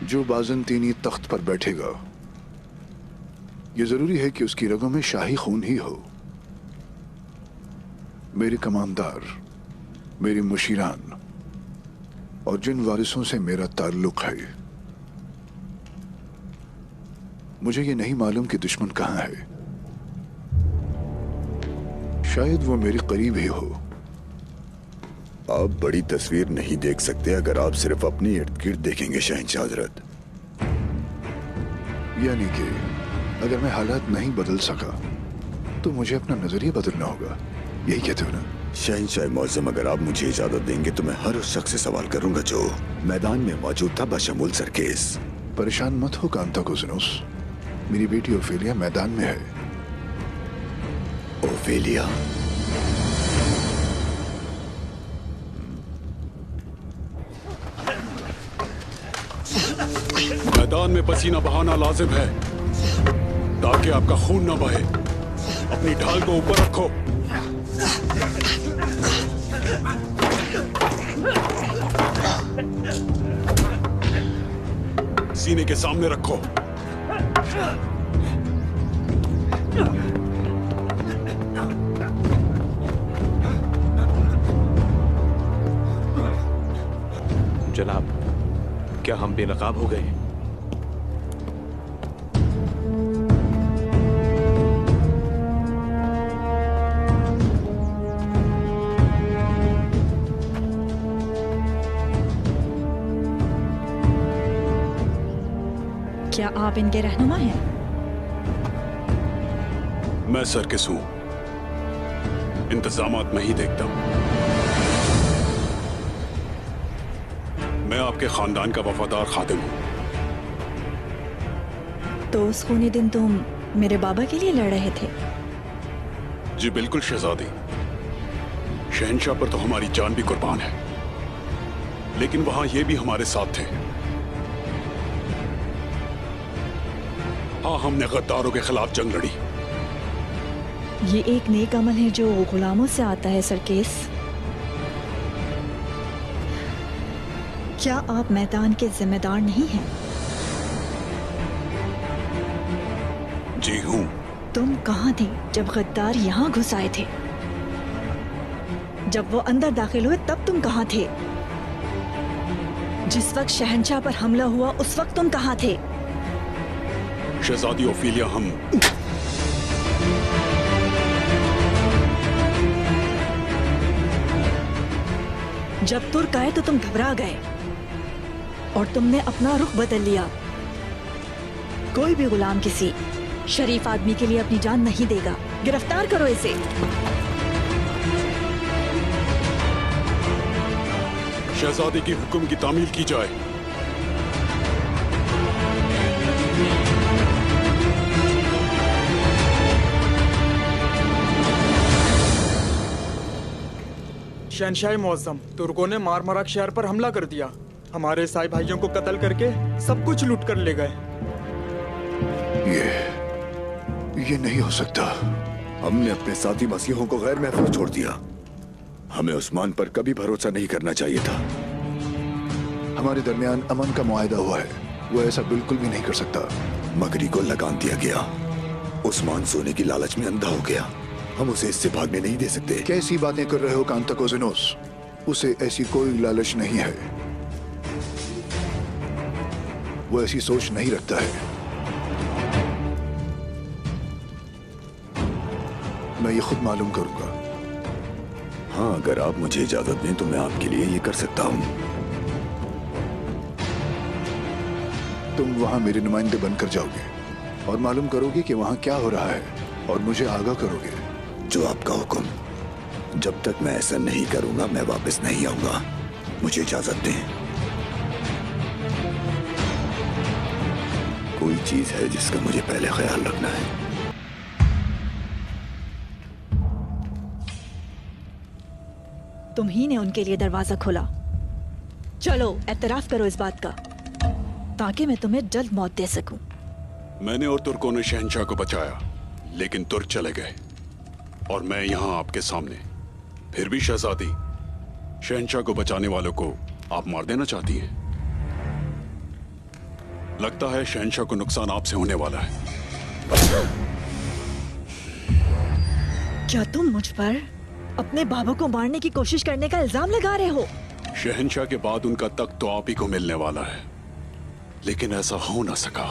जो बाज़ंतीनी तख्त पर बैठेगा, ये जरूरी है कि उसकी रगों में शाही खून ही हो। मेरे कमानदार, मेरी मुशीरान और जिन वारिसों से मेरा ताल्लुक है, मुझे ये नहीं मालूम कि दुश्मन कहां है। शायद वो मेरे करीब ही हो। आप बड़ी तस्वीर नहीं देख सकते अगर आप सिर्फ अपनी इर्द गिर्द देखेंगे शहंशाह हजरत। यानी कि अगर मैं हालात नहीं बदल सका तो मुझे अपना नजरिया बदलना होगा, यही कहते हो ना? शहंशाह मौज़म, अगर आप मुझे इजाजत देंगे तो मैं हर उस शख्स से सवाल करूंगा जो मैदान में मौजूद था, बशमूल सरकेस। परेशान मत हो कांताकोजिनोस, मेरी बेटी ओफेलिया मैदान में है। ओफेलिया? मैदान में पसीना बहाना लाजिम है ताकि आपका खून न बहे। अपनी ढाल को ऊपर रखो। सीने के सामने रखो। जनाब, क्या हम बेनकाब हो गए? क्या आप इनके रहनुमा हैं? मैं सरकिस हूं, इंतजामात मैं ही देखता हूं। मैं आपके खानदान का वफादार खादिम हूं। तो उस खूनी दिन तुम मेरे बाबा के लिए लड़ रहे थे? जी बिल्कुल शहजादी। शहंशाह पर तो हमारी जान भी कुर्बान है, लेकिन वहां ये भी हमारे साथ थे। हाँ, हमने गद्दारों के खिलाफ जंग लड़ी। ये एक नेक अमल है जो गुलामों से आता है सरकेस। क्या आप मैदान के जिम्मेदार नहीं हैं? जी हूं। तुम कहाँ थे जब गद्दार यहाँ घुस आए थे? जब वो अंदर दाखिल हुए तब तुम कहाँ थे? जिस वक्त शहंशाह पर हमला हुआ उस वक्त तुम कहाँ थे? शहजादी ओफेलिया, हम जब तुर्क आए तो तुम घबरा गए और तुमने अपना रुख बदल लिया। कोई भी गुलाम किसी शरीफ आदमी के लिए अपनी जान नहीं देगा। गिरफ्तार करो इसे। शहजादी की हुक्म की तामील की जाए। शहंशाह मौज़म, तुर्कों ने मारमराक शहर पर हमला कर दिया। हमारे साई भाइयों को कत्ल करके सब कुछ लूट कर ले गए। ये नहीं हो सकता। हमने अपने साथी मसीहों को गैर महफूज छोड़ दिया। हमें उस्मान पर कभी भरोसा नहीं करना चाहिए था। हमारे दरमियान अमन का मुआहदा हुआ है, वो ऐसा बिल्कुल भी नहीं कर सकता। मगरी को लगाम दिया गया। उस्मान सोने की लालच में अंधा हो गया। हम उसे इससे भागने नहीं दे सकते। कैसी बातें कर रहे हो कांताकोजिनोस? उसे ऐसी कोई लालच नहीं है। वो ऐसी सोच नहीं रखता है। मैं ये खुद मालूम करूंगा। हाँ, अगर आप मुझे इजाजत दें तो मैं आपके लिए ये कर सकता हूँ। तुम वहां मेरे नुमाइंदे बनकर जाओगे और मालूम करोगे कि वहां क्या हो रहा है और मुझे आगाह करोगे। जो आपका हुक्म। जब तक मैं ऐसा नहीं करूंगा मैं वापस नहीं आऊंगा। मुझे इजाजत दें। कोई चीज है जिसका मुझे पहले ख्याल रखना है। तुम ही ने उनके लिए दरवाजा खोला। चलो एतराफ करो इस बात का, ताकि मैं तुम्हें जल्द मौत दे सकूं। मैंने और तुर्कों ने शहंशाह को बचाया, लेकिन तुर्क चले गए और मैं यहां आपके सामने। फिर भी शहजादी, शहंशाह को बचाने वालों को आप मार देना चाहती हैं? लगता है शहंशाह को नुकसान आपसे होने वाला है। क्या तुम मुझ पर अपने बाबा को मारने की कोशिश करने का इल्जाम लगा रहे हो? शहंशाह के बाद उनका तख्त तो आप ही को मिलने वाला है, लेकिन ऐसा हो ना सका।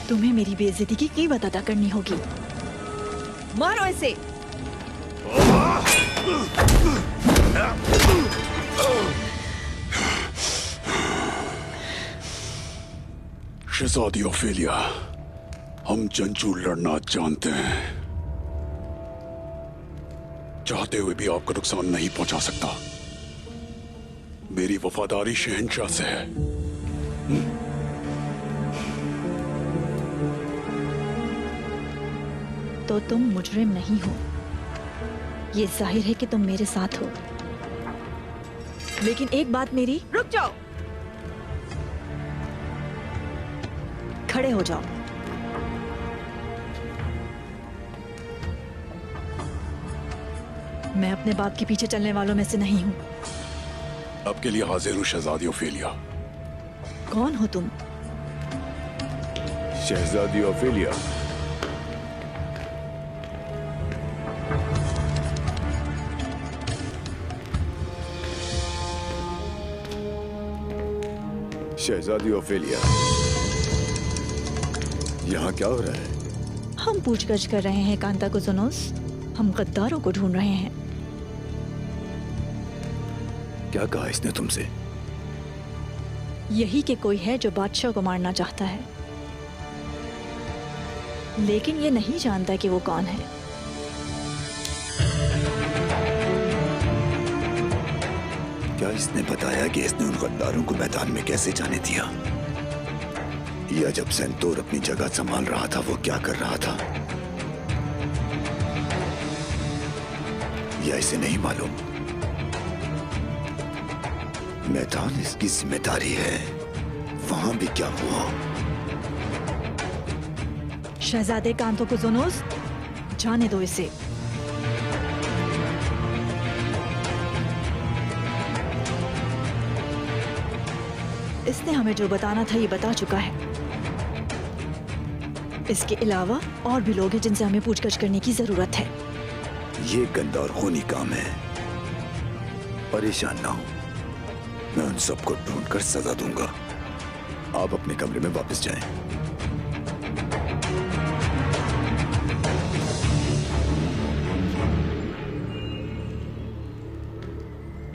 तुम्हें मेरी बेइज्जती की कीमत अदा करनी होगी। मारो इसे। शहजादी ओफेलिया, हम जंजू लड़ना जानते हैं। चाहते हुए भी आपको नुकसान नहीं पहुंचा सकता। मेरी वफादारी शहंशाह से है। तो तुम मुजरिम नहीं हो, ये जाहिर है कि तुम मेरे साथ हो। लेकिन एक बात मेरी, रुक जाओ, खड़े हो जाओ। मैं अपने बाप के पीछे चलने वालों में से नहीं हूं। आपके लिए हाजिर हूं शहजादी ओफेलिया। कौन हो तुम? शहजादी ओफेलिया, शहजादी ओफेलिया, यहाँ क्या हो रहा है? हम पूछगछ कर रहे हैं कांता कुजुनोस। हम गद्दारों को ढूंढ रहे हैं। क्या कहा इसने तुमसे? यही कि कोई है जो बादशाह को मारना चाहता है, लेकिन ये नहीं जानता कि वो कौन है। क्या इसने बताया कि इसने उन गद्दारों को मैदान में कैसे जाने दिया? या जब सेंतोर अपनी जगह संभाल रहा था वो क्या कर रहा था? या इसे नहीं मालूम? मैदान इसकी जिम्मेदारी है। वहां भी क्या हुआ? शहजादे कांतो कुजुनोस, जाने दो इसे। इसने हमें जो बताना था ये बता चुका है। इसके अलावा और भी लोग हैं जिनसे हमें पूछगछ करने की जरूरत है। ये गंदा और खूनी काम है। परेशान ना हो, मैं उन सबको ढूंढकर सजा दूंगा। आप अपने कमरे में वापस जाएं।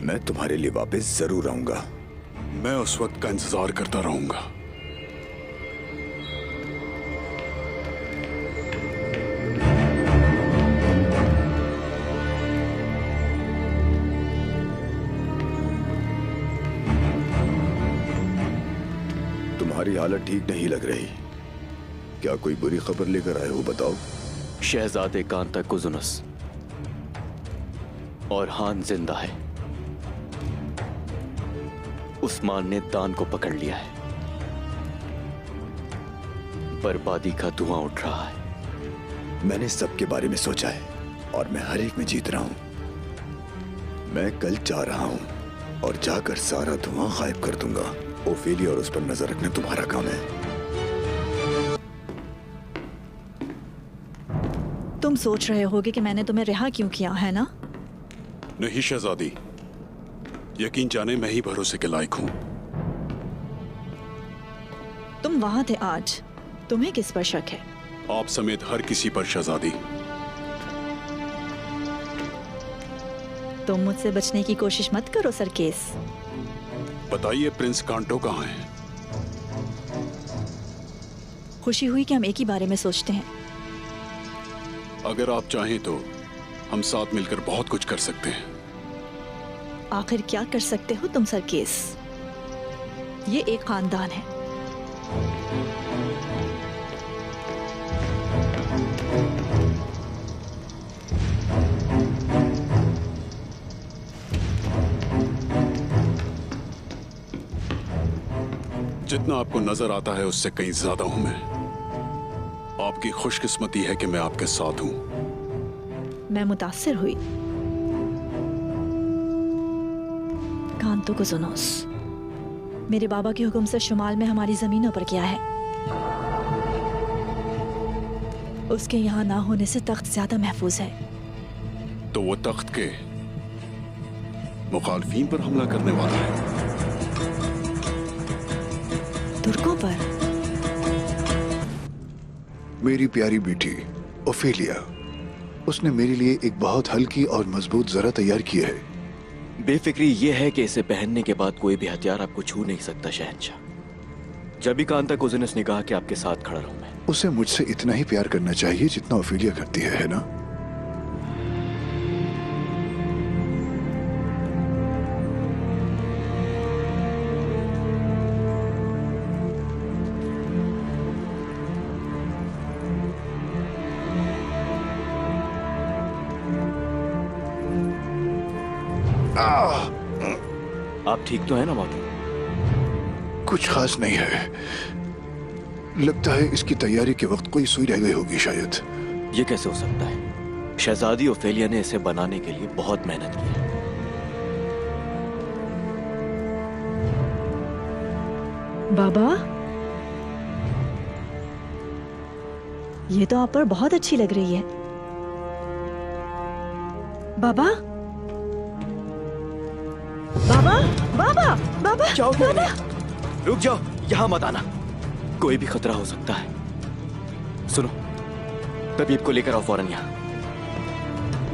मैं तुम्हारे लिए वापस जरूर आऊंगा। मैं उस वक्त का इंतजार करता रहूंगा। तुम्हारी हालत ठीक नहीं लग रही। क्या कोई बुरी खबर लेकर आए हो? बताओ। शहजादे कांता कुजुनस और हान जिंदा है। उस्मान ने दान को पकड़ लिया है। बर्बादी का धुआं उठ रहा है। मैंने सबके बारे में सोचा है और मैं हर एक में जीत रहा हूं। मैं कल जा रहा हूं और जाकर सारा धुआं गायब कर दूंगा। ओफेलिया और उस पर नजर रखना तुम्हारा काम है। तुम सोच रहे होगे कि मैंने तुम्हें रिहा क्यों किया, है ना? नहीं शहजादी, यकीन जाने मैं ही भरोसे के लायक हूं। तुम वहां थे आज, तुम्हें किस पर शक है? आप समेत हर किसी पर शहजादी। तुम मुझसे बचने की कोशिश मत करो सरकेस। बताइए प्रिंस कांटो कहाँ हैं? खुशी हुई कि हम एक ही बारे में सोचते हैं। अगर आप चाहें तो हम साथ मिलकर बहुत कुछ कर सकते हैं। आखिर क्या कर सकते हो तुम सरकेस? ये एक खानदान है। जितना आपको नजर आता है उससे कहीं ज्यादा हूं मैं। आपकी खुशकिस्मती है कि मैं आपके साथ हूं। मैं मुतासिर हुई। कांतो कुजुनोस, मेरे बाबा के हुक्म से शुमाल में हमारी जमीनों पर किया है। उसके यहाँ ना होने से तख्त ज्यादा महफूज है। तो वो तख्त के मुखालफीन पर हमला करने वाला है। तुर्कों पर? मेरी प्यारी बेटी ओफेलिया, उसने मेरे लिए एक बहुत हल्की और मजबूत जरा तैयार की है। बेफिक्री ये है कि इसे पहनने के बाद कोई भी हथियार आपको छू नहीं सकता शहंशाह। जब भी कान तक उस ने कहा कि आपके साथ खड़ा रहूं मैं। उसे मुझसे इतना ही प्यार करना चाहिए जितना ओफेलिया करती है ना? आप ठीक तो है ना मातू? कुछ खास नहीं है। लगता है इसकी तैयारी के वक्त कोई सुई रह गई होगी शायद। ये कैसे हो सकता है? शहजादी ओफेलिया ने इसे बनाने के लिए बहुत मेहनत की है। बाबा, ये तो आप पर बहुत अच्छी लग रही है। बाबा, बाबा, बाबा, बाबा, जाओ बाबा। रुक जाओ, यहाँ मत आना। कोई भी खतरा हो सकता है। सुनो, तबीब को लेकर आओ फौरन यहाँ।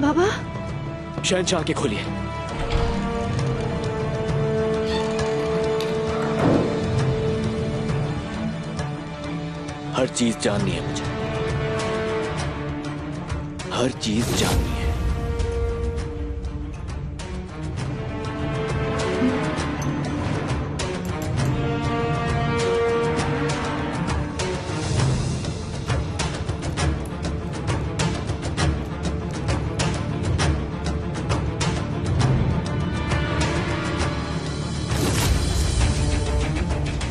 बाबा, शहंशाह के खोलिए। हर चीज जाननी है मुझे, हर चीज जाननी है।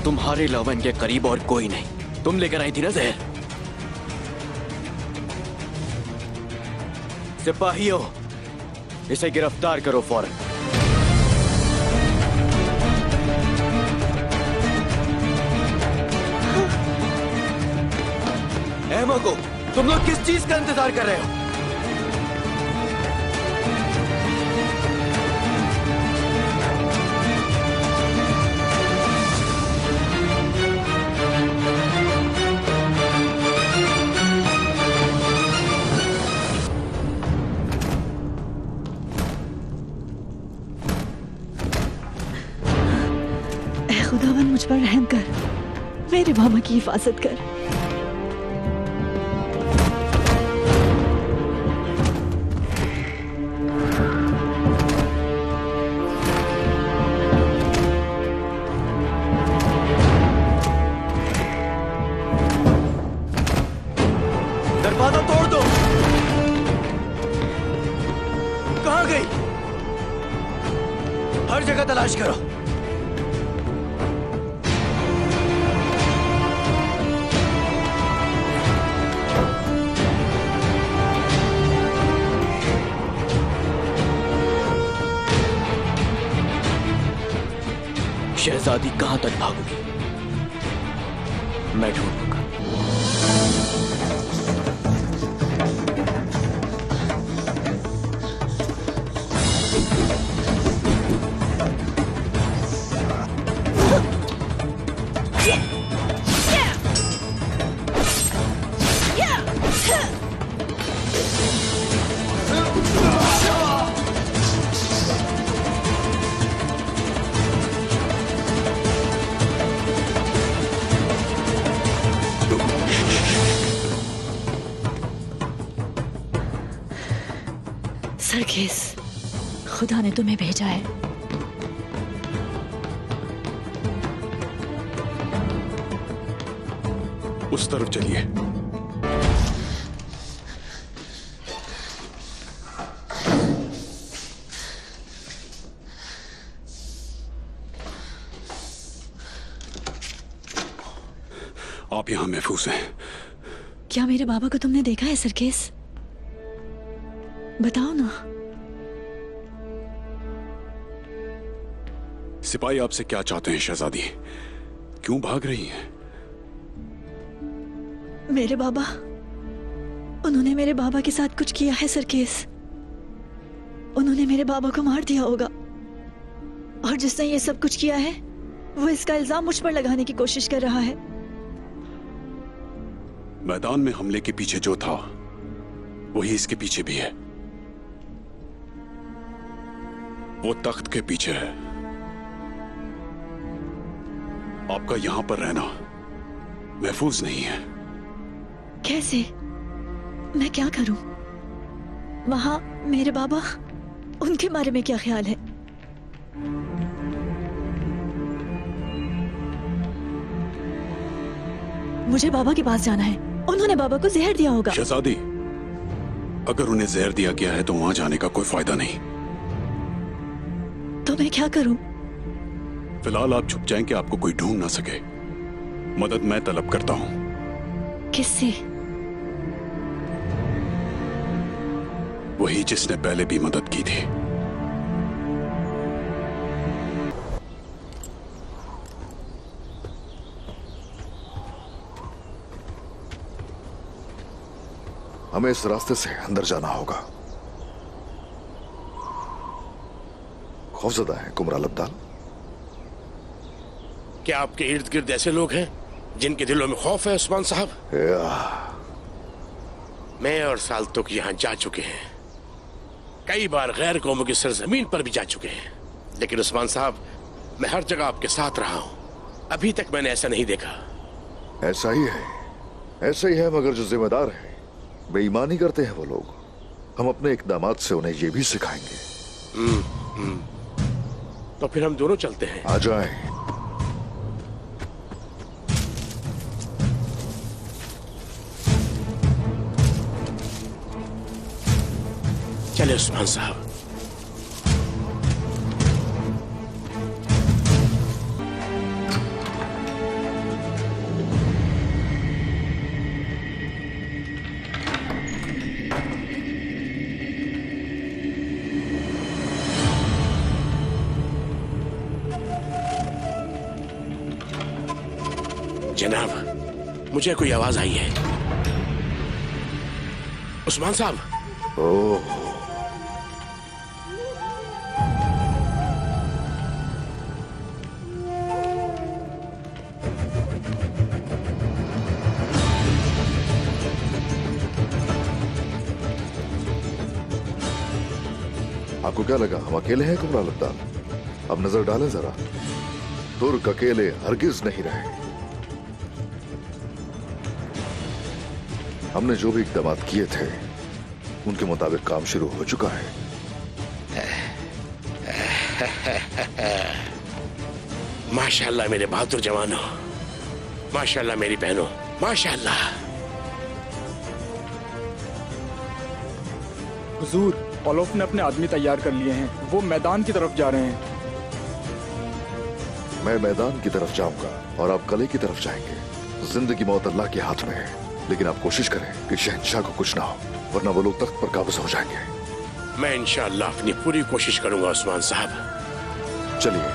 तुम्हारे अलावा इनके करीब और कोई नहीं। तुम लेकर आई थी ना जहर? सिपाहियों, इसे गिरफ्तार करो फौरन। एमा को, तुम लोग किस चीज का इंतजार कर रहे हो? खुदावन मुझ पर रहम कर, मेरे मामा की हिफाजत कर। दरवाजा तोड़ दो। कहां गई? हर जगह तलाश करो। शहजादी कहां तक भागोगी? मैं ढूंढूंगा। सरखेज, खुदा ने तुम्हें भेजा है। उस तरफ चलिए। आप यहां महफूज हैं। क्या मेरे बाबा को तुमने देखा है सरखेज? बताओ ना। सिपाही आपसे क्या चाहते हैं शहजादी? क्यों भाग रही हैं? मेरे बाबा, उन्होंने मेरे बाबा के साथ कुछ किया है सरकेस। उन्होंने मेरे बाबा को मार दिया होगा, और जिसने ये सब कुछ किया है वो इसका इल्जाम मुझ पर लगाने की कोशिश कर रहा है। मैदान में हमले के पीछे जो था वही इसके पीछे भी है। वो तख्त के पीछे है। आपका यहां पर रहना महफूज नहीं है। कैसे? मैं क्या करूं? वहां मेरे बाबा, उनके बारे में क्या ख्याल है? मुझे बाबा के पास जाना है। उन्होंने बाबा को जहर दिया होगा। शहजादी, अगर उन्हें जहर दिया गया है तो वहां जाने का कोई फायदा नहीं। तो मैं क्या करूं? फिलहाल आप छुप जाएं कि आपको कोई ढूंढ ना सके। मदद मैं तलब करता हूं। किससे? वही जिसने पहले भी मदद की थी। हमें इस रास्ते से अंदर जाना होगा। खौफजदा है कुमराल अब्दाल। क्या आपके इर्द गिर्द ऐसे लोग हैं जिनके दिलों में खौफ है उस्मान साहब? मैं और साल्तुक यहां जा चुके हैं, कई बार गैर कौमों की सरजमीन पर भी जा चुके हैं, लेकिन उस्मान साहब, मैं हर जगह आपके साथ रहा हूं। अभी तक मैंने ऐसा नहीं देखा। ऐसा ही है, ऐसा ही है, मगर जो जिम्मेदार है बेईमानी करते हैं वो लोग। हम अपने इकदामात से उन्हें ये भी सिखाएंगे। तो फिर हम दोनों चलते हैं। आ जाएं। चले उस्मान साहब। जनाब, मुझे कोई आवाज आई है। उस्मान साहब। ओह, आपको क्या लगा हम अकेले हैं कुमराल अब्दाल? अब नजर डालें जरा। तुर्क अकेले हरगिज नहीं रहे। हमने जो भी इकदाम किए थे उनके मुताबिक काम शुरू हो चुका है। माशाल्लाह मेरे बहादुर जवानों, माशाल्लाह मेरी बहनों, माशाल्लाह। हुजूर, ओलोफ ने अपने आदमी तैयार कर लिए हैं। वो मैदान की तरफ जा रहे हैं। मैं मैदान की तरफ जाऊंगा और आप कले की तरफ जाएंगे। जिंदगी मौत अल्लाह के हाथ में है, लेकिन आप कोशिश करें कि शहंशाह को कुछ ना हो, वरना वो लोग तख्त पर काबूज हो जाएंगे। मैं इंशाअल्लाह अपनी पूरी कोशिश करूंगा उस्मान साहब। चलिए।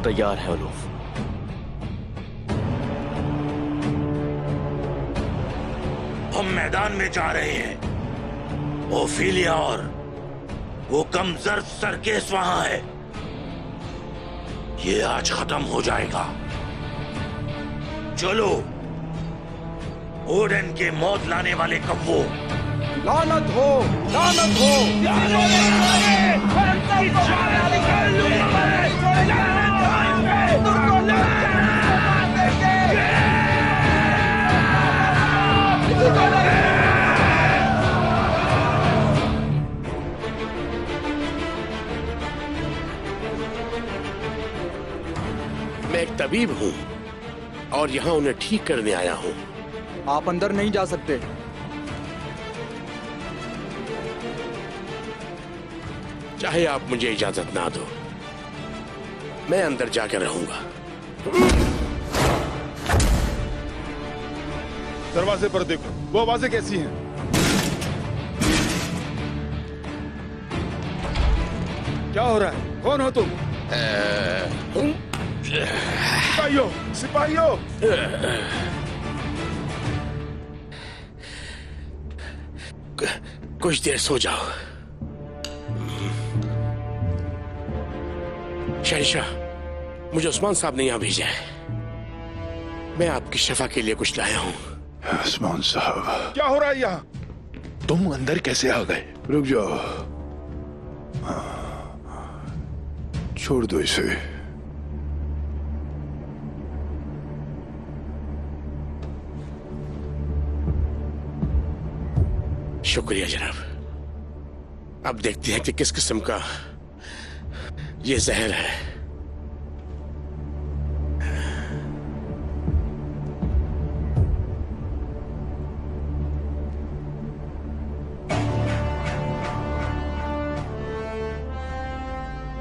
तैयार है ओलोफ। हम मैदान में जा रहे हैं। ओफिलिया और वो कमजोर सरकेस वहां है। ये आज खत्म हो जाएगा। चलो, ओडेन के मौत लाने वाले कव्वो। लानत हो, लानत हो। मैं एक तबीब हूं और यहां उन्हें ठीक करने आया हूं। आप अंदर नहीं जा सकते। चाहे आप मुझे इजाजत ना दो, मैं अंदर जाकर रहूंगा। दरवाजे पर देखो, वो आवाजें कैसी हैं? क्या हो रहा है? कौन हो तुम? सिपाहियों, सिपाहियों! कुछ देर सो जाओ। शहंशाह, मुझे उस्मान साहब ने यहां भेजा है। मैं आपकी शफा के लिए कुछ लाया हूं। उस्मान साहब, क्या हो रहा है यहाँ? तुम अंदर कैसे आ गए? रुक जाओ, छोड़ दो इसे। शुक्रिया जनाब। अब देखते हैं कि किस किस्म का ये जहर है।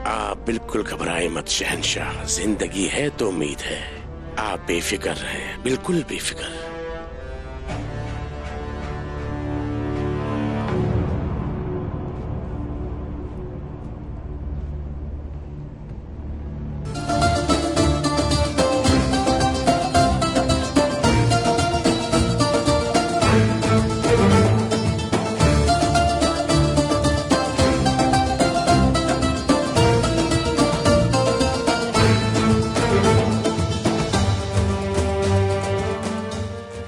आप बिल्कुल घबराए मत शहंशाह, जिंदगी है तो उम्मीद है। आप बेफिक्र रहें, बिल्कुल बेफिक्र।